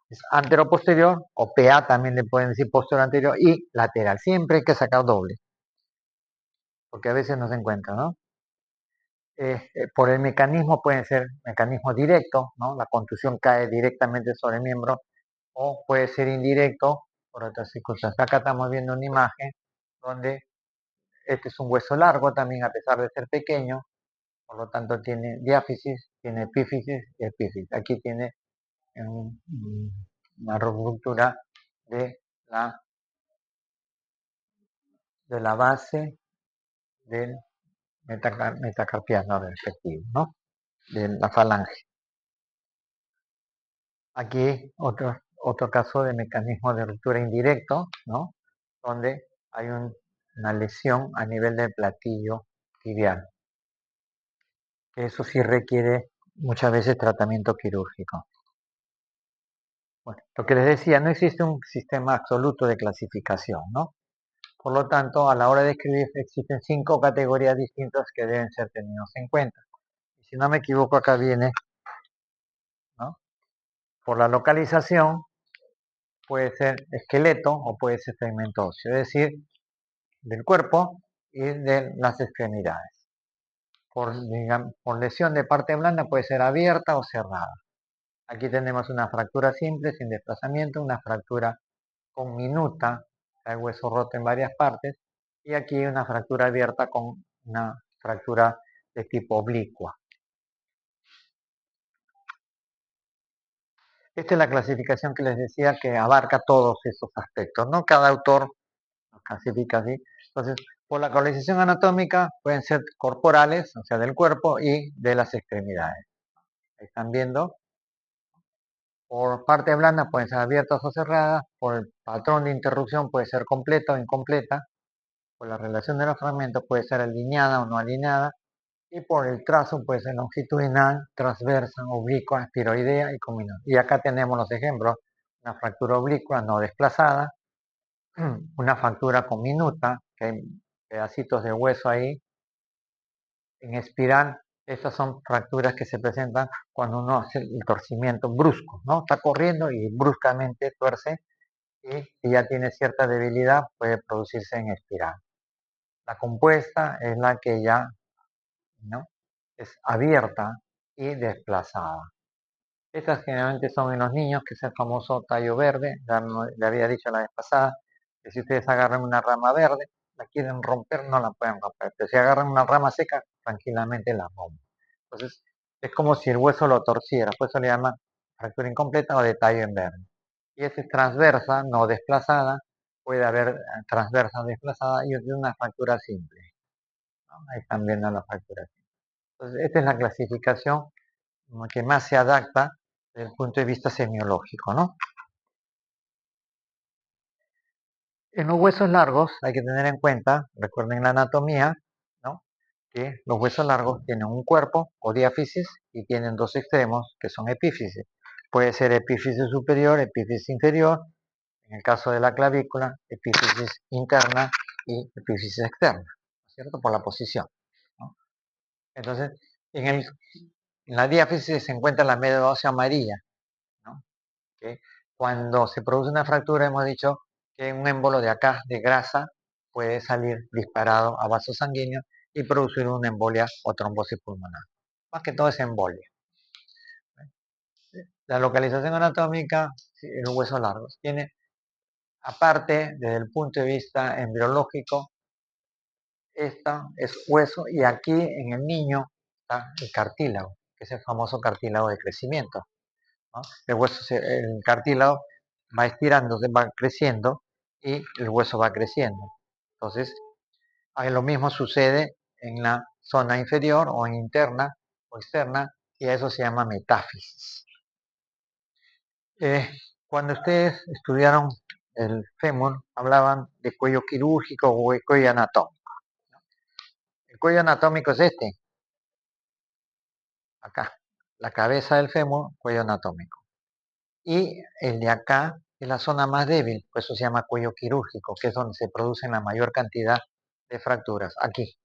es anteroposterior o PA también le pueden decir posterior anterior y lateral. Siempre hay que sacar doble, porque a veces no se encuentra, ¿no? Por el mecanismo pueden ser mecanismo directo, ¿no? La contusión cae directamente sobre el miembro, o puede ser indirecto por otras circunstancias. Acá estamos viendo una imagen donde este es un hueso largo también, a pesar de ser pequeño, por lo tanto tiene diáfisis, tiene epífisis y epífisis. Aquí tiene una ruptura de la base del metacarpiano respectivo, ¿no? De la falange. Aquí otro caso de mecanismo de ruptura indirecto, ¿no? Donde hay una lesión a nivel del platillo tibial. Que eso sí requiere muchas veces tratamiento quirúrgico. Bueno, lo que les decía, no existe un sistema absoluto de clasificación, ¿no? Por lo tanto, a la hora de escribir existen 5 categorías distintas que deben ser tenidos en cuenta. Y si no me equivoco, acá viene, ¿no? Por la localización, puede ser esqueleto o puede ser segmento óseo, es decir, del cuerpo y de las extremidades. Por lesión de parte blanda puede ser abierta o cerrada. Aquí tenemos una fractura simple, sin desplazamiento, una fractura con minuta, el hueso roto en varias partes, y aquí una fractura abierta con una fractura de tipo oblicua. Esta es la clasificación que les decía que abarca todos esos aspectos, ¿no? Cada autor los clasifica así. Entonces, por la colonización anatómica pueden ser corporales, o sea, del cuerpo y de las extremidades. Ahí están viendo. Por parte blanda pueden ser abiertas o cerradas, por el patrón de interrupción puede ser completa o incompleta, por la relación de los fragmentos puede ser alineada o no alineada, y por el trazo puede ser longitudinal, transversa, oblicua, espiroidea y combinada. Y acá tenemos los ejemplos: una fractura oblicua no desplazada, una fractura con minuta, que hay pedacitos de hueso ahí, en espiral. Estas son fracturas que se presentan cuando uno hace el torcimiento brusco, ¿no? Está corriendo y bruscamente tuerce, y si ya tiene cierta debilidad puede producirse en espiral. La compuesta es la que ya, ¿no?, es abierta y desplazada. Estas generalmente son en los niños, que es el famoso tallo verde. Ya le había dicho la vez pasada que si ustedes agarran una rama verde, la quieren romper, no la pueden romper. Pero si agarran una rama seca, tranquilamente la rompen. Entonces, es como si el hueso lo torciera. Por eso le llaman fractura incompleta o de tallo en verde. Y esta es transversa, no desplazada. Puede haber transversa desplazada y una fractura simple, ¿no? Ahí están viendo la fractura simple. Entonces, esta es la clasificación que más se adapta desde el punto de vista semiológico, ¿no? En los huesos largos hay que tener en cuenta, recuerden la anatomía, ¿no?, que los huesos largos tienen un cuerpo o diáfisis y tienen dos extremos que son epífisis. Puede ser epífisis superior, epífisis inferior, en el caso de la clavícula, epífisis interna y epífisis externa, ¿cierto? Por la posición, ¿no? Entonces, en la diáfisis se encuentra la médula ósea amarilla, ¿no? Que cuando se produce una fractura, hemos dicho que un émbolo de acá, de grasa, puede salir disparado a vasos sanguíneos y producir una embolia o trombosis pulmonar. Más que todo es embolia. La localización anatómica en los huesos largos tiene, aparte, desde el punto de vista embriológico, esta es hueso, y aquí en el niño está el cartílago, que es el famoso cartílago de crecimiento, ¿no? El hueso, el cartílago va estirándose, va creciendo y el hueso va creciendo. Entonces, lo mismo sucede en la zona inferior o interna o externa, y a eso se llama metáfisis. Cuando ustedes estudiaron el fémur, hablaban de cuello quirúrgico o cuello anatómico. El cuello anatómico es este, acá, la cabeza del fémur, cuello anatómico. Y el de acá es la zona más débil, por eso se llama cuello quirúrgico, que es donde se producen la mayor cantidad de fracturas, aquí.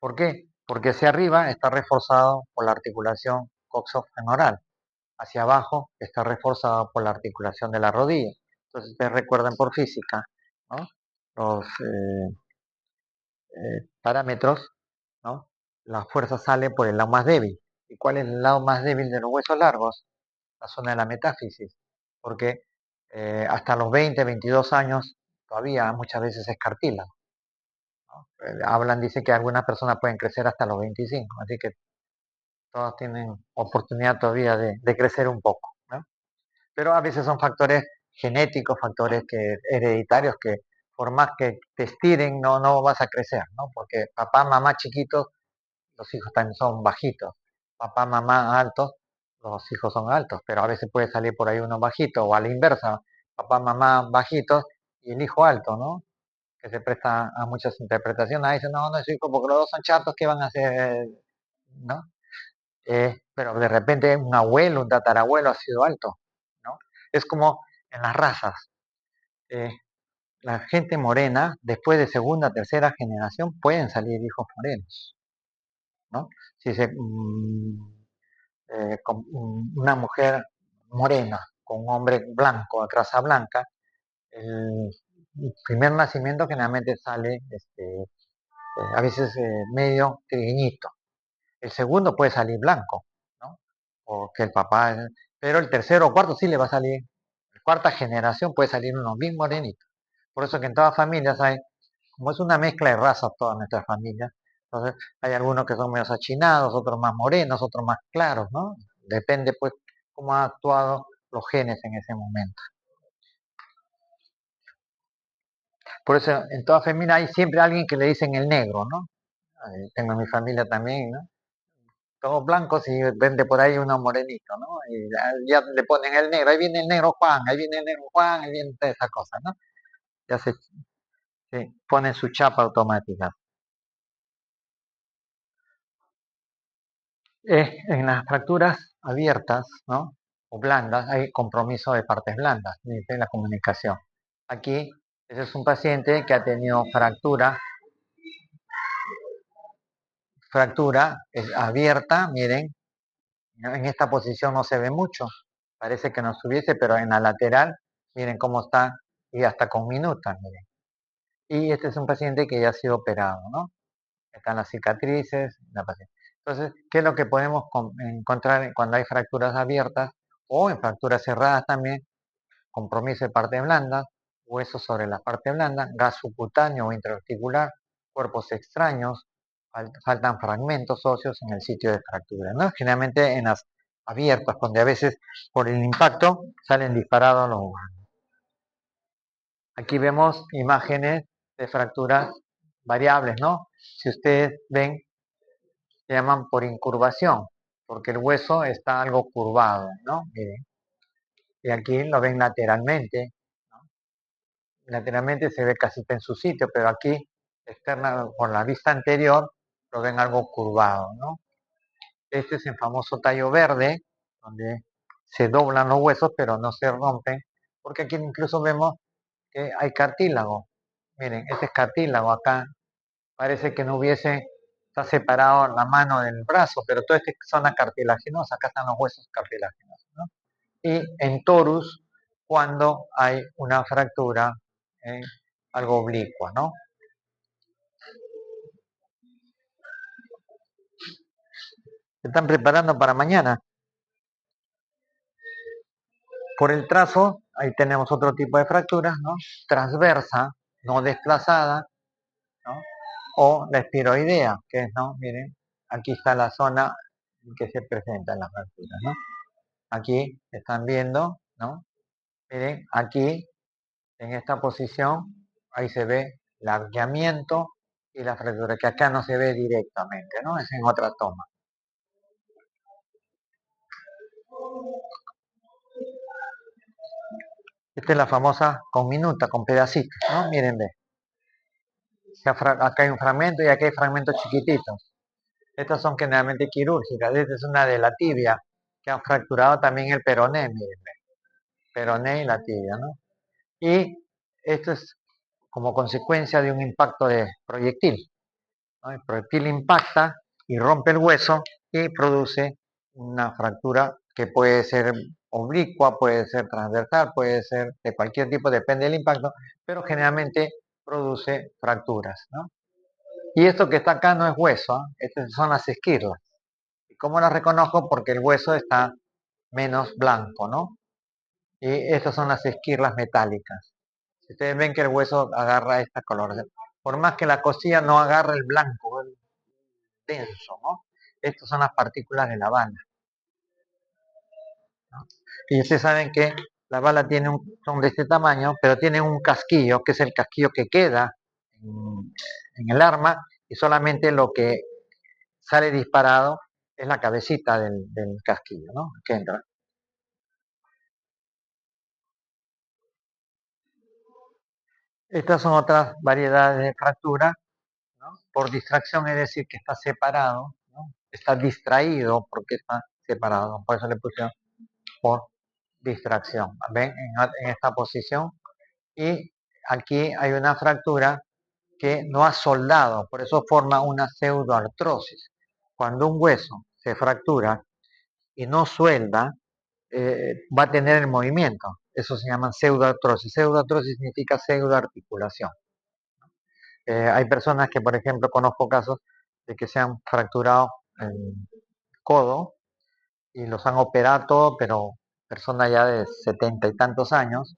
¿Por qué? Porque hacia arriba está reforzado por la articulación coxofemoral, hacia abajo está reforzado por la articulación de la rodilla. Entonces ustedes recuerdan por física, ¿no?, los parámetros, ¿no? La fuerza sale por el lado más débil. ¿Y cuál es el lado más débil de los huesos largos? La zona de la metáfisis, porque hasta los 20, 22 años todavía muchas veces es cartílago, ¿no? Dice que algunas personas pueden crecer hasta los 25, así que todos tienen oportunidad todavía de crecer un poco, ¿no? Pero a veces son factores genéticos, factores hereditarios, que por más que te estiren, no vas a crecer, ¿no? Porque papá, mamá chiquitos, los hijos también son bajitos. Papá, mamá altos, los hijos son altos, pero a veces puede salir por ahí uno bajito, o a la inversa, papá, mamá bajitos y el hijo alto, ¿no? Que se presta a muchas interpretaciones. Ahí dicen, no es hijo porque los dos son chatos, ¿qué van a hacer? ¿No? Pero de repente un abuelo, un tatarabuelo ha sido alto, ¿no? Es como en las razas. Eh, la gente morena, después de segunda, tercera generación, pueden salir hijos morenos, ¿no? Si se, con una mujer morena con un hombre blanco, de raza blanca, el primer nacimiento generalmente sale a veces medio trigueñito. El segundo puede salir blanco, ¿no? O que el papá, pero el tercero o cuarto sí le va a salir. La cuarta generación puede salir unos bien morenitos. Por eso que en todas familias hay como es una mezcla de razas toda nuestra familia, entonces hay algunos que son menos achinados, otros más morenos, otros más claros, ¿no? Depende pues cómo han actuado los genes en ese momento. Por eso en toda familia hay siempre alguien que le dicen el negro, ¿no? Tengo en mi familia también, ¿no? Todos blancos y vende por ahí uno morenito, ¿no? Y ya le ponen el negro, ahí viene el negro Juan, ahí viene el negro Juan, ahí viene toda esa cosa, ¿no? Ya se pone su chapa automática. En las fracturas abiertas, ¿no? O blandas, hay compromiso de partes blandas de la comunicación. Aquí, ese es un paciente que ha tenido fractura es abierta, miren, ¿no? En esta posición no se ve mucho, parece que no subiese, pero en la lateral, miren cómo está, y hasta con minutas, miren. Y este es un paciente que ya ha sido operado, ¿no? Están las cicatrices, la paciente. Entonces, ¿qué es lo que podemos encontrar cuando hay fracturas abiertas o en fracturas cerradas también? Compromiso de partes blandas, huesos sobre la parte blanda, gas subcutáneo o intraarticular, cuerpos extraños, faltan fragmentos óseos en el sitio de fractura, ¿no? Generalmente en las abiertas, donde a veces por el impacto salen disparados los órganos. Aquí vemos imágenes de fracturas variables, ¿no? Si ustedes ven, se llaman por incurvación, porque el hueso está algo curvado, ¿no? Miren. Y aquí lo ven lateralmente, ¿no? Lateralmente se ve casi en su sitio, pero aquí, externa, por la vista anterior, lo ven algo curvado, ¿no? Este es el famoso tallo verde, donde se doblan los huesos, pero no se rompen, porque aquí incluso vemos que hay cartílago. Miren, este es cartílago acá. Parece que no hubiese, está separado la mano del brazo, pero toda esta zona cartilaginosa, acá están los huesos cartilaginosos, ¿no? Y en torus, cuando hay una fractura, algo oblicua, ¿no? Se están preparando para mañana. Por el trazo, ahí tenemos otro tipo de fracturas, ¿no? Transversa, no desplazada, ¿no? O la espiroidea, que es, ¿no? Miren, aquí está la zona en que se presentan las fracturas, ¿no? Aquí están viendo, ¿no? Miren, aquí, en esta posición, ahí se ve el arqueamiento y la fractura, que acá no se ve directamente, ¿no? Es en otra toma. Esta es la famosa con minuta, con pedacitos, ¿no? Miren, ve. Acá hay un fragmento y aquí hay fragmentos chiquititos. Estas son generalmente quirúrgicas. Esta es una de la tibia, que han fracturado también el peroné, miren, ve. Peroné y la tibia, ¿no? Y esto es como consecuencia de un impacto de proyectil, ¿no? El proyectil impacta y rompe el hueso y produce una fractura que puede ser oblicua, puede ser transversal, puede ser de cualquier tipo, depende del impacto, pero generalmente produce fracturas, ¿no? Y esto que está acá no es hueso, ¿eh? Estas son las esquirlas. ¿Y cómo las reconozco? Porque el hueso está menos blanco, ¿no? Y estas son las esquirlas metálicas. Si ustedes ven que el hueso agarra esta color, por más que la costilla no agarre el blanco, el denso, ¿no? Estas son las partículas de la bala, ¿no? Y ustedes saben que la bala son de este tamaño, pero tienen un casquillo, que es el casquillo que queda en el arma, y solamente lo que sale disparado es la cabecita del casquillo, ¿no? Que entra. Estas son otras variedades de fractura, ¿no? Por distracción, es decir, que está separado, ¿no? Está distraído porque está separado, por eso le pusieron por distracción. ¿Ven? En esta posición. Y aquí hay una fractura que no ha soldado, por eso forma una pseudoartrosis. Cuando un hueso se fractura y no suelda, va a tener el movimiento. Eso se llama pseudoartrosis. Pseudoartrosis significa pseudoarticulación. Hay personas que, por ejemplo, conozco casos de que se han fracturado el codo y los han operado todo, pero persona ya de 70 y tantos años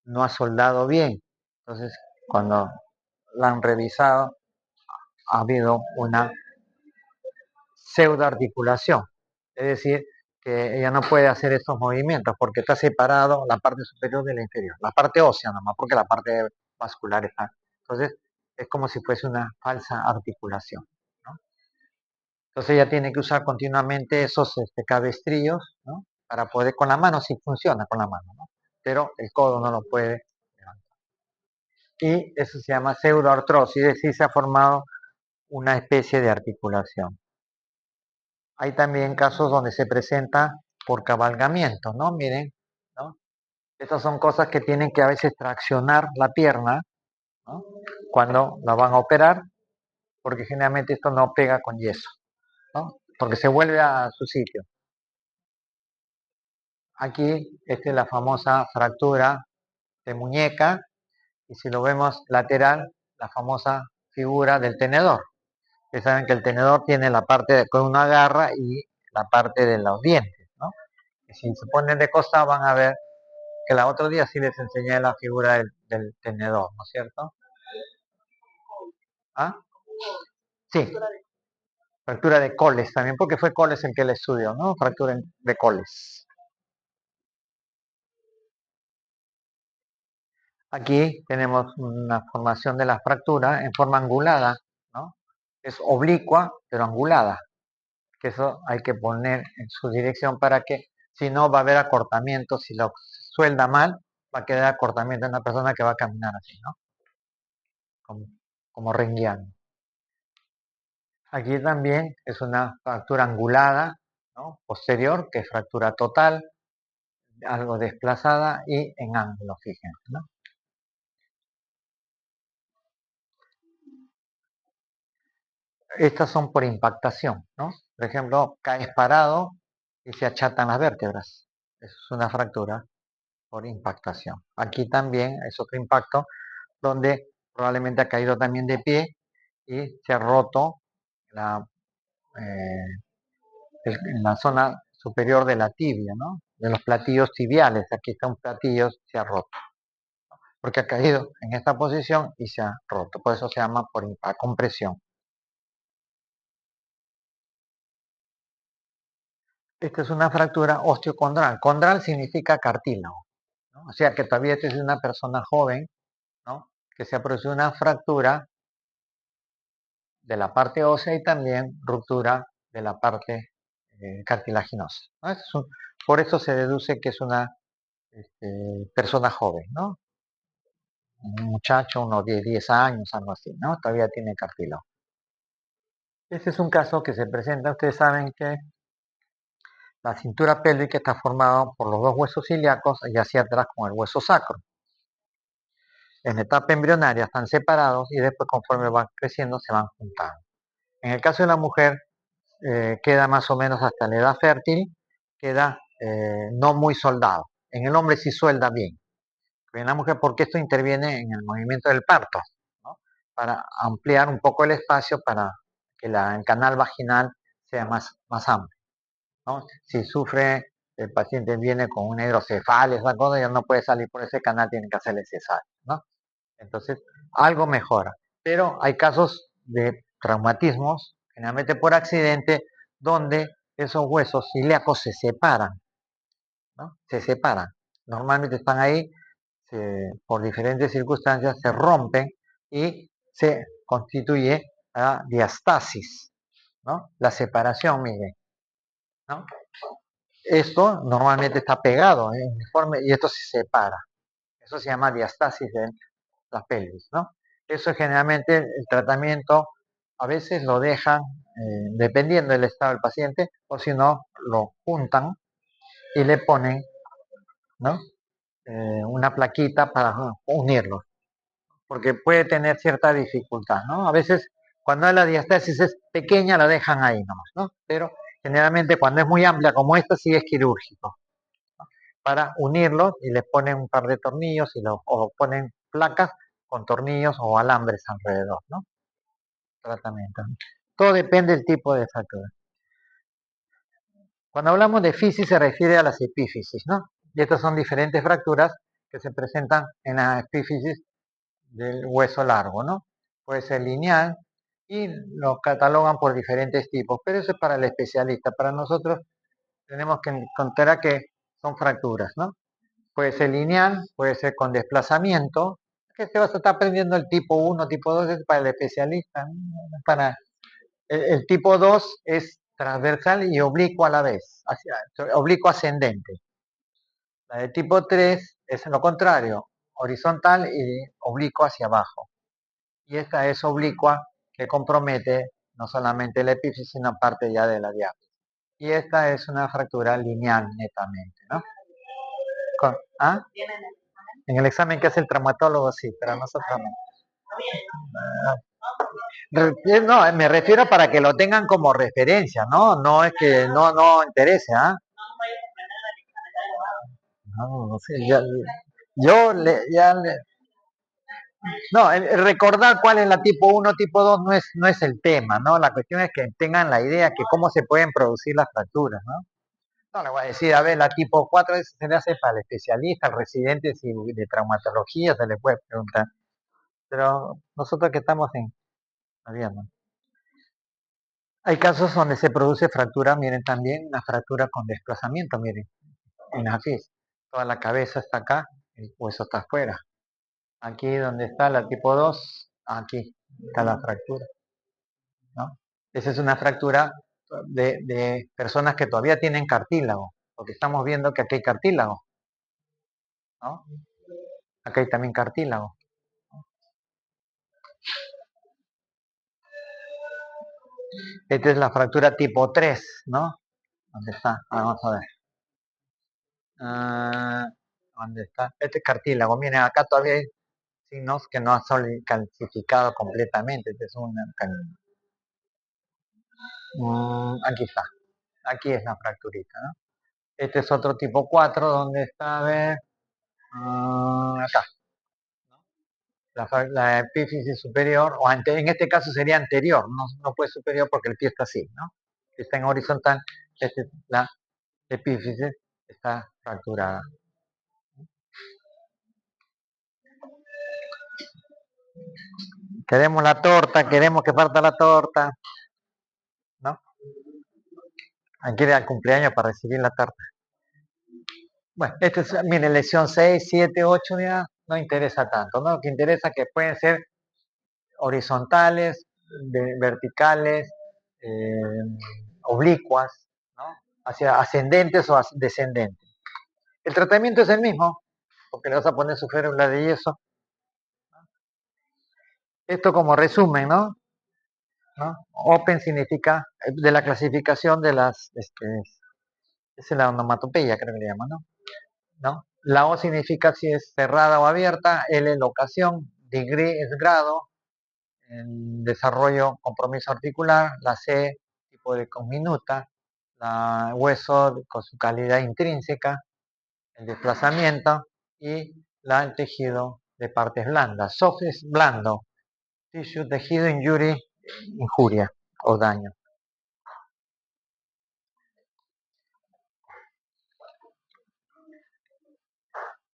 no ha soldado bien. Entonces, cuando la han revisado, ha habido una pseudoarticulación, es decir, que ella no puede hacer estos movimientos porque está separado la parte superior de la inferior, la parte ósea nomás, porque la parte vascular está. Entonces, es como si fuese una falsa articulación, ¿no? Entonces ella tiene que usar continuamente esos cabestrillos, ¿no? Para poder, con la mano sí funciona con la mano, ¿no? Pero el codo no lo puede levantar. Y eso se llama pseudoartrosis, es decir, se ha formado una especie de articulación. Hay también casos donde se presenta por cabalgamiento, ¿no? Miren, ¿no? Estas son cosas que tienen que a veces traccionar la pierna, ¿no? Cuando la van a operar, porque generalmente esto no pega con yeso, ¿no? Porque se vuelve a su sitio. Aquí, esta es la famosa fractura de muñeca, y si lo vemos lateral, la famosa figura del tenedor. Ustedes saben que el tenedor tiene la parte con una garra y la parte de los dientes, ¿no? Y si se ponen de costado van a ver que el otro día sí les enseñé la figura del tenedor, ¿no es cierto? ¿Ah? Sí, fractura de Coles también, porque fue Coles el que le estudió, ¿no? Fractura de Coles. Aquí tenemos una formación de la fractura en forma angulada, ¿no? Es oblicua, pero angulada, que eso hay que poner en su dirección para que, si no, va a haber acortamiento. Si lo suelda mal, va a quedar acortamiento en una persona que va a caminar así, ¿no? Como rengueando. Aquí también es una fractura angulada, ¿no? Posterior, que es fractura total, algo desplazada y en ángulo, fíjense, ¿no? Estas son por impactación, ¿no? Por ejemplo, caes parado y se achatan las vértebras. Eso es una fractura por impactación. Aquí también es otro impacto donde probablemente ha caído también de pie y se ha roto la, en la zona superior de la tibia, ¿no? De los platillos tibiales. Aquí está un platillo, se ha roto, porque ha caído en esta posición y se ha roto. Por eso se llama por compresión. Esta es una fractura osteocondral. Condral significa cartílago, ¿no? O sea que todavía esta es una persona joven, ¿no? Que se ha producido una fractura de la parte ósea y también ruptura de la parte cartilaginosa, ¿no? Por eso se deduce que es una persona joven, ¿no? Un muchacho, unos 10 años, algo así, ¿no? Todavía tiene cartílago. Este es un caso que se presenta, ustedes saben que la cintura pélvica está formada por los dos huesos ilíacos y hacia atrás con el hueso sacro. En la etapa embrionaria están separados y después conforme van creciendo se van juntando. En el caso de la mujer queda más o menos hasta la edad fértil, queda no muy soldado. En el hombre sí suelda bien. Pero en la mujer, porque esto interviene en el movimiento del parto, ¿no? Para ampliar un poco el espacio para que el canal vaginal sea más amplio, ¿no? Si sufre, el paciente viene con una hidrocefalia, esa cosa, ya no puede salir por ese canal, tiene que hacerle cesárea, ¿no? Entonces, algo mejora. Pero hay casos de traumatismos, generalmente por accidente, donde esos huesos ilíacos se separan, ¿no? Se separan. Normalmente están ahí, por diferentes circunstancias, se rompen y se constituye la diastasis, ¿no? La separación, miren, ¿no? Esto normalmente está pegado en uniforme y esto se separa. Eso se llama diastasis de la pelvis, ¿no? Eso generalmente el tratamiento a veces lo dejan dependiendo del estado del paciente o si no lo juntan y le ponen, ¿no? Una plaquita para unirlo, porque puede tener cierta dificultad, ¿no? A veces cuando la diastasis es pequeña la dejan ahí nomás, ¿no? Pero generalmente cuando es muy amplia como esta sí es quirúrgico, ¿no? Para unirlo y le ponen un par de tornillos o ponen placas con tornillos o alambres alrededor, ¿no? Tratamiento. Todo depende del tipo de fractura. Cuando hablamos de fisis se refiere a las epífisis, ¿no? Y estas son diferentes fracturas que se presentan en la epífisis del hueso largo, ¿no? puede ser lineal, y lo catalogan por diferentes tipos, pero eso es para el especialista. Para nosotros tenemos que encontrar que son fracturas, ¿no? Puede ser lineal, puede ser con desplazamiento, que te vas a estar aprendiendo el tipo 1, tipo 2 es para el especialista, ¿no? Para el tipo 2 es transversal y oblicuo a la vez, oblicuo ascendente. La de tipo 3 es lo contrario, horizontal y oblicuo hacia abajo. Y esta es oblicua, que compromete no solamente el epífisis, sino parte ya de la diáfisis. Y esta es una fractura lineal netamente, ¿no? ¿Ah? En el examen que hace el traumatólogo, sí, pero nosotros no. No, me refiero para que lo tengan como referencia, ¿no? No es que no interese, ¿ah? No sé, no, el recordar cuál es la tipo 1, tipo 2 no es el tema, ¿no? La cuestión es que tengan la idea que cómo se pueden producir las fracturas, ¿no? No le voy a decir, a ver, la tipo 4 se le hace para el especialista, al residente de traumatología, se le puede preguntar. Pero nosotros que estamos en viendo. Hay casos donde se produce fractura, miren también, una fractura con desplazamiento, miren, en la FIS. Toda la cabeza está acá, el hueso está afuera. Aquí donde está la tipo 2, aquí está la fractura, ¿no? Esa es una fractura de personas que todavía tienen cartílago, porque estamos viendo que aquí hay cartílago, ¿no? Acá hay también cartílago. Esta es la fractura tipo 3, ¿no? ¿Dónde está? Vamos a ver. ¿Dónde está? Este es cartílago. Miren, acá todavía hay signos que no han calcificado completamente. Este es aquí está. Aquí es la fracturita, ¿no? Este es otro tipo 4, donde está, a ver, acá. La epífisis superior, o en este caso sería anterior, no puede superior porque el pie está así, ¿no? Está en horizontal, la epífisis está fracturada. Queremos la torta, queremos que parta la torta, ¿no? Hay que ir al cumpleaños para recibir la torta. Bueno, este es, mire, lesión 6, 7, 8 ya no interesa tanto, ¿no? Lo que interesa es que pueden ser horizontales, verticales, oblicuas, ¿no? Hacia ascendentes o descendentes. El tratamiento es el mismo, porque le vas a poner su férula de yeso. Esto como resumen, ¿no? Open significa, de la clasificación de las, es la onomatopeya, creo que le llaman, ¿no? La O significa si es cerrada o abierta, L locación, degree es grado, en desarrollo, compromiso articular, la C, tipo de conminuta, la hueso con su calidad intrínseca, el desplazamiento y el tejido de partes blandas. Soft es blando, tissue, tejido, injuria o daño.